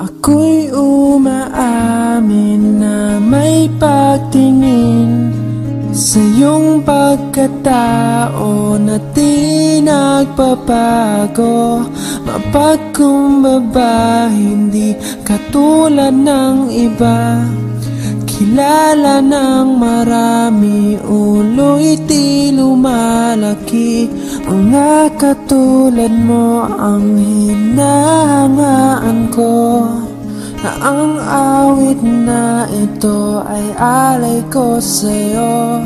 Ako'y umaamin na may pagtingin sa iyong pagkatao na di nagbabago. Mapagkumbaba, hindi katulad ng iba. Kilala ng marami, ulo'y di lumalaki. Mga katulad mo ang hinahangaan ko, na ang awit na ito ay alay ko sa'yo.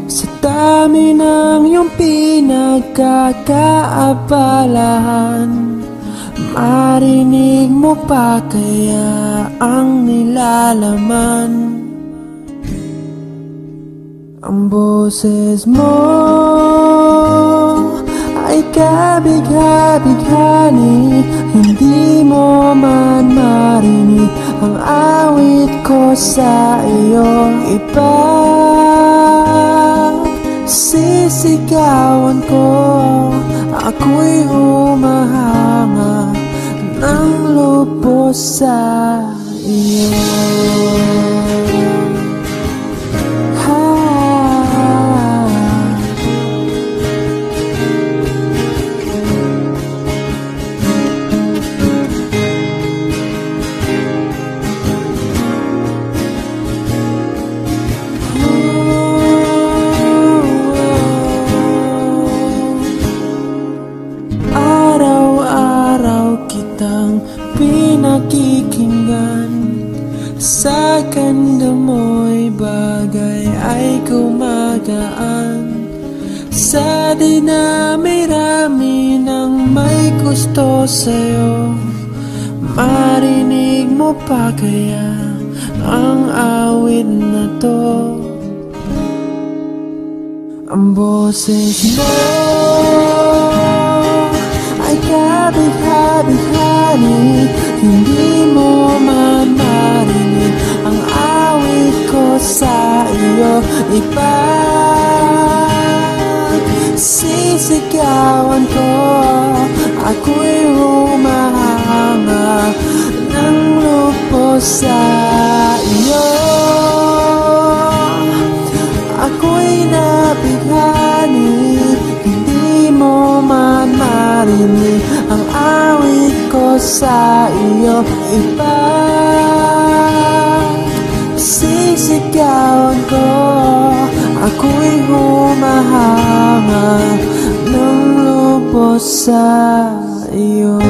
Sa dami ng iyong pinagkakaabalahan, marinig mo pa kaya ang nilalaman? Ang boses mo ay kabigha-bighani, hindi mo man marinig ang awit ko sa iyo. Sisigawan ko, ako'y humahanga ng lubos sa iyo. Pinakikinggan sa ganda mo'y bagay ay gumagaan. Sa dinami-rami ng may gusto sa'yo, marinig mo pa kaya ang awit na to? Ang boses mo ay kabigha-bighani, hindi mo man marinig ang awit ko sa iyo. Sisigawan ko, ako'y humahanga ng lubos sa iyo. Ako'y nabighani, hindi mo man marinig ang awit ko sa iyo. Sisigawan ko, ako'y humahanga ng lubos sa iyo.